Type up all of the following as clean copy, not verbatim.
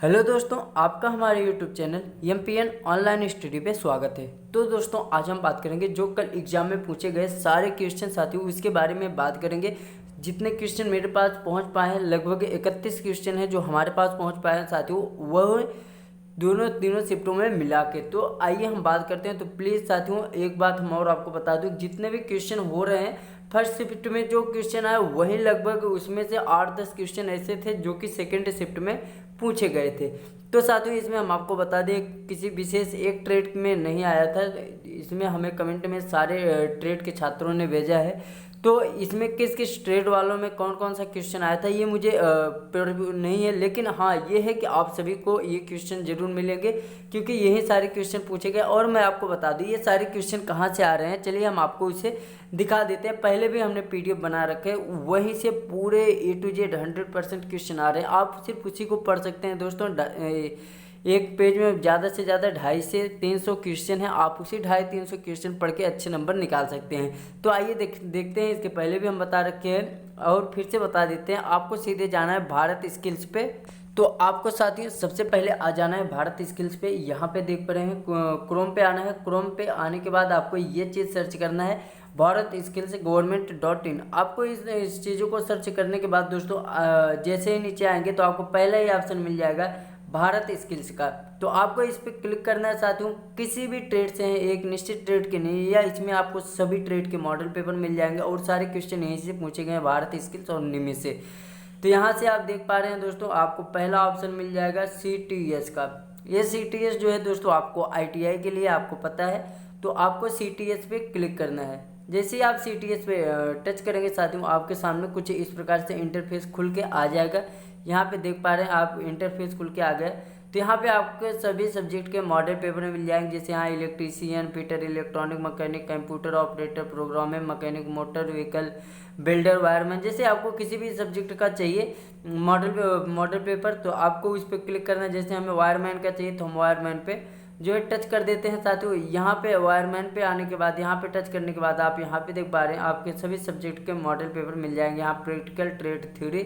Hello दोस्तों, आपका हमारे YouTube channel MPN online study पे स्वागत है। तो दोस्तों, आज हम बात करेंगे जो कल एग्जाम में पूछे गए सारे क्वेश्चन साथियों, इसके बारे में बात करेंगे। जितने क्वेश्चन मेरे पास पहुंच पाए हैं, लगभग 31 क्वेश्चन हैं जो हमारे पास पहुंच पाए हैं साथियों, वह दोनों तीनों शिफ्टों में मिला के। तो आइए हम बात करते हैं। तो प्लीज़ साथियों, एक बात हम और आपको बता दूं, जितने भी क्वेश्चन हो रहे हैं फर्स्ट शिफ्ट में जो क्वेश्चन आए वही लगभग उसमें से 8-10 क्वेश्चन ऐसे थे जो कि सेकेंड शिफ्ट में पूछे गए थे। तो साथियों, इसमें हम आपको बता दें किसी विशेष एक ट्रेड में नहीं आया था। इसमें हमें कमेंट में सारे ट्रेड के छात्रों ने भेजा है। तो इसमें किस किस ट्रेड वालों में कौन कौन सा क्वेश्चन आया था ये मुझे नहीं है, लेकिन हाँ ये है कि आप सभी को ये क्वेश्चन जरूर मिलेंगे क्योंकि यही सारे क्वेश्चन पूछे गए। और मैं आपको बता दूं ये सारे क्वेश्चन कहाँ से आ रहे हैं, चलिए हम आपको इसे दिखा देते हैं। पहले भी हमने पीडीएफ बना रखे हैं, वहीं से पूरे A to Z 100% क्वेश्चन आ रहे हैं। आप सिर्फ उसी को पढ़ सकते हैं दोस्तों। एक पेज में ज़्यादा से ज़्यादा 250 से 300 क्वेश्चन है, आप उसी 250-300 क्वेश्चन पढ़ के अच्छे नंबर निकाल सकते हैं। तो आइए देखते हैं। इसके पहले भी हम बता रखे हैं और फिर से बता देते हैं। आपको सीधे जाना है भारत स्किल्स पे। तो आपको साथियों सबसे पहले आ जाना है भारत स्किल्स पे। यहाँ पे देख पा रहे हैं क्रोम पे आना है। क्रोम पे आने के बाद आपको ये चीज़ सर्च करना है, भारत स्किल्स गवर्नमेंट.in। आपको इस चीज़ों को सर्च करने के बाद दोस्तों जैसे ही नीचे आएंगे तो आपको पहला ही ऑप्शन मिल जाएगा भारत स्किल्स का। तो आपको इस पर क्लिक करना है साथियों। किसी भी ट्रेड से हैं, एक निश्चित ट्रेड के नहीं, या इसमें आपको सभी ट्रेड के मॉडल पेपर मिल जाएंगे और सारे क्वेश्चन यहीं से पूछे गए हैं भारत स्किल्स और निमी से। तो यहाँ से आप देख पा रहे हैं दोस्तों, आपको पहला ऑप्शन मिल जाएगा CTS का। ये CTS जो है दोस्तों आपको ITI के लिए आपको पता है, तो आपको CTS पे क्लिक करना है। जैसे ही आप CTS पे टच करेंगे साथियों, आपके सामने कुछ इस प्रकार से इंटरफेस खुल के आ जाएगा। यहाँ पे देख पा रहे हैं आप, इंटरफेस खुल के आ गया। तो यहाँ पे आपके सभी सब्जेक्ट के मॉडल पेपर मिल जाएंगे, जैसे यहाँ electrician, fitter, electronic mechanic, computer operator, programmer, mechanic, motor vehicle, builder, wireman. जैसे आपको किसी भी सब्जेक्ट का चाहिए मॉडल पेपर तो आपको उस पर क्लिक करना है। जैसे हमें वायरमैन का चाहिए तो हम वायरमैन पे जो है टच कर देते हैं साथियों। यहाँ पे वायरमैन पे आने के बाद, यहाँ पे टच करने के बाद आप यहाँ पे देख पा रहे हैं आपके सभी सब्जेक्ट के मॉडल पेपर मिल जाएंगे। यहाँ प्रैक्टिकल, ट्रेड, थ्योरी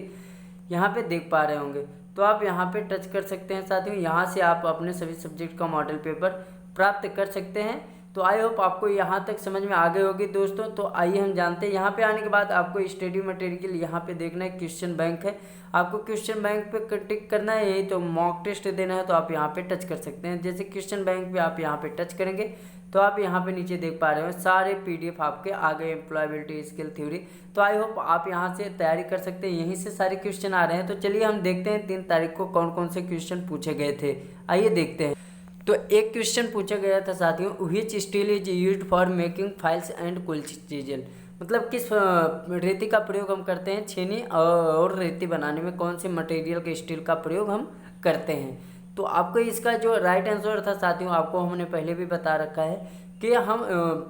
यहाँ पे देख पा रहे होंगे। तो आप यहाँ पे टच कर सकते हैं साथियों। यहाँ से आप अपने सभी सब्जेक्ट का मॉडल पेपर प्राप्त कर सकते हैं। तो आई होप आपको यहाँ तक समझ में आ गई होगी दोस्तों। तो आइए हम जानते हैं। यहाँ पे आने के बाद आपको स्टडी मटेरियल यहाँ पे देखना है, क्वेश्चन बैंक है। आपको क्वेश्चन बैंक पे टिक करना है, यही तो मॉक टेस्ट देना है, तो आप यहाँ पे टच कर सकते हैं। जैसे क्वेश्चन बैंक पे आप यहाँ पे टच करेंगे तो आप यहाँ पे नीचे देख पा रहे हो सारे PDF आपके आ गए, एम्प्लॉयबिलिटी, स्किल, थ्योरी। तो आई होप आप यहाँ से तैयारी कर सकते हैं, यहीं से सारे क्वेश्चन आ रहे हैं। तो चलिए हम देखते हैं 3 तारीख को कौन कौन से क्वेश्चन पूछे गए थे। आइए देखते हैं। तो एक क्वेश्चन पूछा गया था साथियों, which steel is used for making files and cool chisel. मतलब किस रेती का प्रयोग हम करते हैं छेनी और रेती बनाने में, कौन से मटेरियल के स्टील का प्रयोग हम करते हैं। तो आपको इसका जो राइट आंसर था साथियों, आपको हमने पहले भी बता रखा है कि हम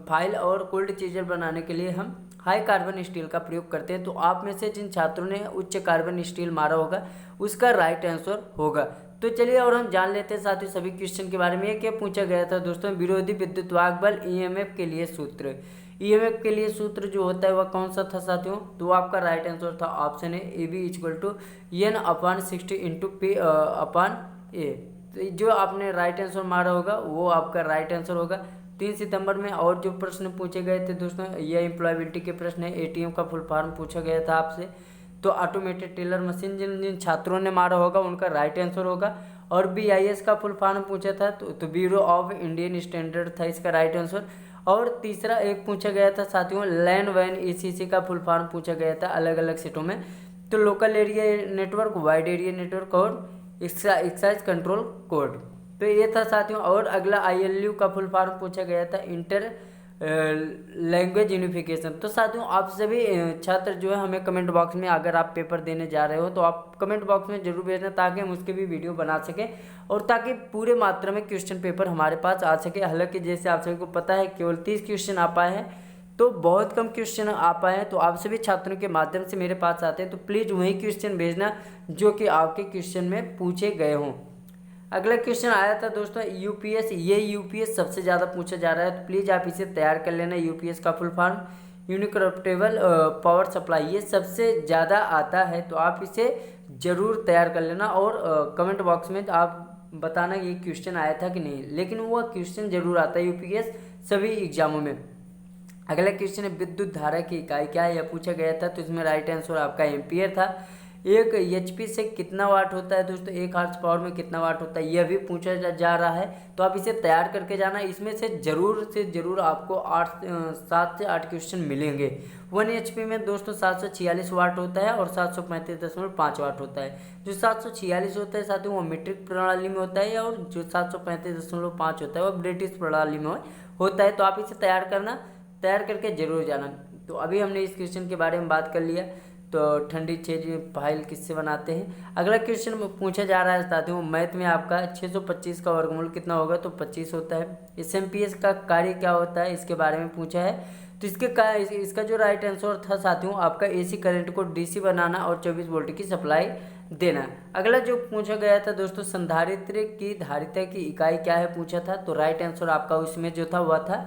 फाइल और कोल्ड चीजल बनाने के लिए हम हाई कार्बन स्टील का प्रयोग करते हैं। तो आप में से जिन छात्रों ने उच्च कार्बन स्टील मारा होगा उसका राइट आंसर होगा। तो चलिए और हम जान लेते हैं साथियों सभी क्वेश्चन के बारे में। ये क्या पूछा गया था दोस्तों, विरोधी विद्युतवाहक बल EMF के लिए सूत्र। EMF के लिए सूत्र जो होता है वह कौन सा था साथियों, तो आपका राइट आंसर था ऑप्शन है AB = N/60 × P/A। तो जो आपने राइट आंसर मारा होगा वो आपका राइट आंसर होगा। 3 सितंबर में और जो प्रश्न पूछे गए थे दोस्तों, ये एम्प्लॉयबिलिटी के प्रश्न है। ATM का फुल फॉर्म पूछा गया था आपसे। तो ऑटोमेटेड टेलर मशीन जिन जिन छात्रों ने मारा होगा उनका राइट आंसर होगा। और BIS का फुल फॉर्म पूछा था तो ब्यूरो ऑफ इंडियन स्टैंडर्ड था इसका राइट आंसर। और तीसरा एक पूछा गया था साथियों, लैंड वैन ECC का फुल फॉर्म पूछा गया था अलग अलग सेटों में। तो local area network, wide area network और एक्साइज कंट्रोल कोड। तो ये था साथियों। और अगला ILU का फुल फॉर्म पूछा गया था, इंटर लैंग्वेज यूनिफिकेशन। तो साथियों आप सभी छात्र जो है हमें कमेंट बॉक्स में, अगर आप पेपर देने जा रहे हो तो आप कमेंट बॉक्स में जरूर भेजना ताकि हम उसके भी वीडियो बना सकें और ताकि पूरे मात्रा में क्वेश्चन पेपर हमारे पास आ सके। हालांकि जैसे आप सभी को पता है केवल 30 क्वेश्चन आ पाए हैं, तो बहुत कम क्वेश्चन आ पाए हैं। तो आप सभी छात्रों के माध्यम से मेरे पास आते हैं, तो प्लीज़ वही क्वेश्चन भेजना जो कि आपके क्वेश्चन में पूछे गए हों। अगला क्वेश्चन आया था दोस्तों UPS। ये UPS सबसे ज़्यादा पूछा जा रहा है, तो प्लीज़ आप इसे तैयार कर लेना। UPS का फुल फॉर्म यूनिकरप्टेबल पावर सप्लाई, ये सबसे ज़्यादा आता है, तो आप इसे ज़रूर तैयार कर लेना और कमेंट बॉक्स में आप बताना ये क्वेश्चन आया था कि नहीं, लेकिन वह क्वेश्चन जरूर आता है यूपीएस सभी एग्जामों में। अगला क्वेश्चन है विद्युत धारा की इकाई क्या है, यह पूछा गया था, तो इसमें राइट आंसर आपका एम्पियर था। एक एचपी से कितना वाट होता है दोस्तों, 1 हॉर्स पावर में कितना वाट होता है, यह भी पूछा जा रहा है, तो आप इसे तैयार करके जाना। इसमें से जरूर आपको 7 से 8 क्वेश्चन मिलेंगे। 1 एचपी में दोस्तों 746 वाट होता है और 735.5 वाट होता है। जो 746 होता है साथियों वो मीट्रिक प्रणाली में होता है, और जो 735.5 होता है वो ब्रिटिश प्रणाली में होता है। तो आप इसे तैयार करके जरूर जाना। तो अभी हमने इस क्वेश्चन के बारे में बात कर लिया, तो ठंडी चीज फाइल किससे बनाते हैं। अगला क्वेश्चन पूछा जा रहा है साथियों मैथ में आपका 625 का वर्गमूल कितना होगा, तो 25 होता है। एसएमपीएस का कार्य क्या होता है, इसके बारे में पूछा है। तो इसका जो राइट आंसर था साथियों आपका एसी करंट को डीसी बनाना और 24 वोल्ट की सप्लाई देना। अगला जो पूछा गया था दोस्तों संधारित्र की धारिता की इकाई क्या है पूछा था, तो राइट आंसर आपका उसमें जो था वह था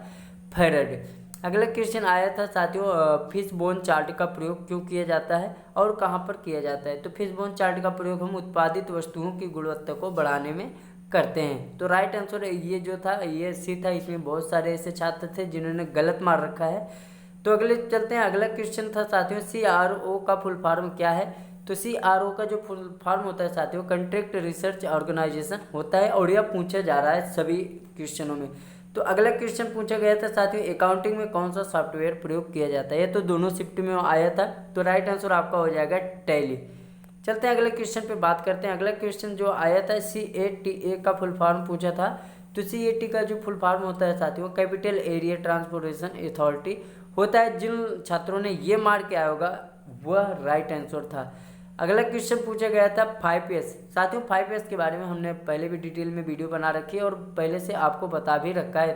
फैराड। अगला क्वेश्चन आया था साथियों फिश बोन चार्ट का प्रयोग क्यों किया जाता है और कहाँ पर किया जाता है। तो फिश बोन चार्ट का प्रयोग हम उत्पादित वस्तुओं की गुणवत्ता को बढ़ाने में करते हैं। तो राइट आंसर ये जो था ये सी था। इसमें बहुत सारे ऐसे छात्र थे जिन्होंने गलत मार रखा है। तो अगले चलते हैं। अगला क्वेश्चन था साथियों CRO का फुल फॉर्म क्या है। तो CRO का जो फुल फॉर्म होता है साथियों कंट्रैक्ट रिसर्च ऑर्गेनाइजेशन होता है, और यह पूछा जा रहा है सभी क्वेश्चनों में। तो अगला क्वेश्चन पूछा गया था साथियों अकाउंटिंग में कौन सा सॉफ्टवेयर प्रयोग किया जाता है। ये तो दोनों शिफ्ट में आया था, तो राइट आंसर आपका हो जाएगा टैली। चलते हैं अगले क्वेश्चन पे बात करते हैं। अगला क्वेश्चन जो आया था CATA का फुल फॉर्म पूछा था। तो CAT का जो फुल फॉर्म होता है साथियों कैपिटल एरिया ट्रांसपोर्टेशन अथॉरिटी होता है। जिन छात्रों ने ये मार्क किया होगा वह राइट आंसर था। अगला क्वेश्चन पूछा गया था 5S। साथियों 5S के बारे में हमने पहले भी डिटेल में वीडियो बना रखी है और पहले से आपको बता भी रखा है।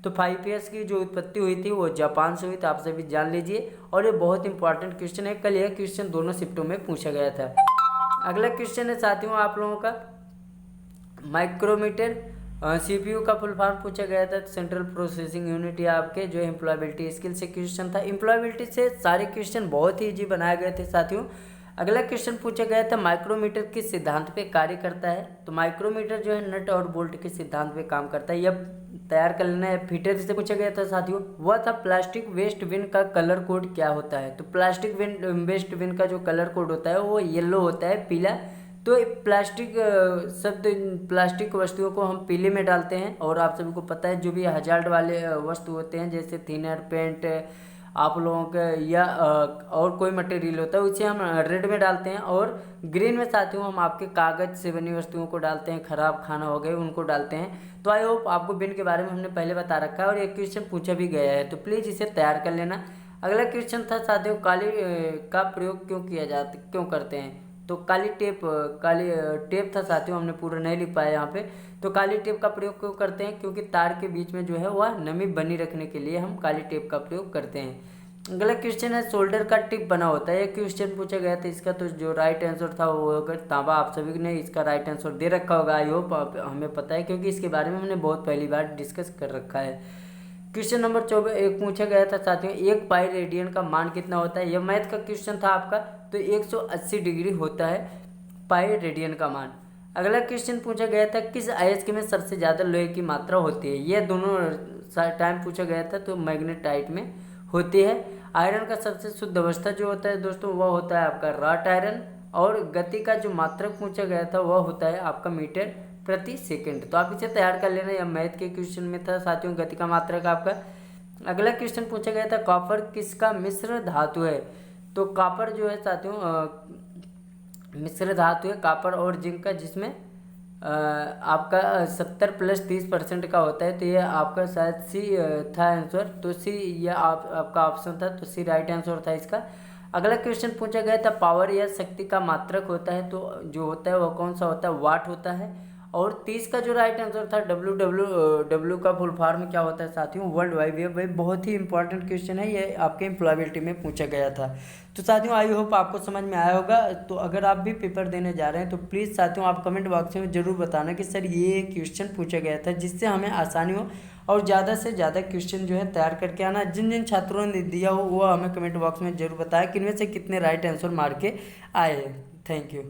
तो 5S की जो उत्पत्ति हुई थी वो जापान से हुई, तो आप सभी जान लीजिए। और ये बहुत इंपॉर्टेंट क्वेश्चन है, कल यह क्वेश्चन दोनों शिफ्टों में पूछा गया था। अगला क्वेश्चन है साथियों आप लोगों का माइक्रोमीटर CPU का फुल फॉर्म पूछा गया था। सेंट्रल प्रोसेसिंग यूनिट या आपके जो एम्प्लॉयबिलिटी स्किल से क्वेश्चन था। एम्प्लॉयबिलिटी से सारे क्वेश्चन बहुत ही ईजी बनाए गए थे साथियों। अगला क्वेश्चन पूछा गया था माइक्रोमीटर किस सिद्धांत पे कार्य करता है। तो माइक्रोमीटर जो है नट और बोल्ट के सिद्धांत पे काम करता है, यह तैयार कर लेना है। फीटर से पूछा गया था साथियों वह था प्लास्टिक वेस्ट बिन का कलर कोड क्या होता है। तो प्लास्टिक वेस्ट बिन का जो कलर कोड होता है वो येलो होता है, पीला। तो प्लास्टिक वस्तुओं को हम पीले में डालते हैं, और आप सभी को पता है जो भी हजार्ड वाले वस्तु होते हैं जैसे थिनर पेंट आप लोगों के या और कोई मटेरियल होता है उसे हम रेड में डालते हैं, और ग्रीन में साथियों हम आपके कागज से बनी वस्तुओं को डालते हैं, खराब खाना हो गए उनको डालते हैं। तो आई होप आपको बिन के बारे में हमने पहले बता रखा है और एक क्वेश्चन पूछा भी गया है, तो प्लीज़ इसे तैयार कर लेना। अगला क्वेश्चन था साथियों काली का प्रयोग क्यों करते हैं। तो काली टेप था साथियों, हमने पूरा नहीं लिख पाया यहाँ पे। तो काली टेप का प्रयोग क्यों करते हैं, क्योंकि तार के बीच में जो है वह नमी बनी रखने के लिए हम काली टेप का प्रयोग करते हैं। अगला क्वेश्चन है शोल्डर का टिप बना होता है। ये क्वेश्चन पूछा गया था, इसका तो जो राइट आंसर था वो होगा तांबा। आप सभी ने इसका राइट आंसर दे रखा होगा, आई होप हमें पता है क्योंकि इसके बारे में हमने बहुत पहली बार डिस्कस कर रखा है। क्वेश्चन नंबर 24 एक पूछा गया था साथियों 1 पाई रेडियन का मान कितना होता है। यह मैथ का क्वेश्चन था आपका। तो 180 डिग्री होता है पाई रेडियन का मान। अगला क्वेश्चन पूछा गया था किस अयस्क में सबसे ज़्यादा लोहे की मात्रा होती है। यह दोनों टाइम पूछा गया था, तो मैग्नेटाइट में होती है। आयरन का सबसे शुद्ध अवस्था जो होता है दोस्तों वह होता है आपका रॉट आयरन, और गति का जो मात्रक पूछा गया था वह होता है आपका मीटर प्रति सेकंड। तो आप इसे तैयार कर लेना, यह मैथ के क्वेश्चन में था साथियों गति का मात्रक आपका। अगला क्वेश्चन पूछा गया था कॉपर किसका मिश्र धातु है। तो कॉपर जो है साथियों मिश्र धातु है कॉपर और जिंक का, जिसमें आपका 70 + 30% का होता है। तो ये आपका शायद सी था आंसर। तो सी यह आपका ऑप्शन था, तो सी राइट आंसर था इसका। अगला क्वेश्चन पूछा गया था पावर या शक्ति का मात्रक होता है। तो जो होता है वह कौन सा होता है, वाट होता है। और 30 का जो राइट आंसर था डब्ल्यू का फुल फॉर्म क्या होता है साथियों, वर्ल्ड वाइड वेब। भाई बहुत ही इंपॉर्टेंट क्वेश्चन है, ये आपके एम्प्लॉयबिलिटी में पूछा गया था। तो साथियों आई होप आपको समझ में आया होगा। तो अगर आप भी पेपर देने जा रहे हैं तो प्लीज़ साथियों आप कमेंट बॉक्स में ज़रूर बताना कि सर ये क्वेश्चन पूछा गया था, जिससे हमें आसानी हो और ज़्यादा से ज़्यादा क्वेश्चन जो है तैयार करके आना। जिन जिन छात्रों ने दिया हो वो हमें कमेंट बॉक्स में ज़रूर बताया कि इनमें से कितने राइट आंसर मार के आए। Thank you.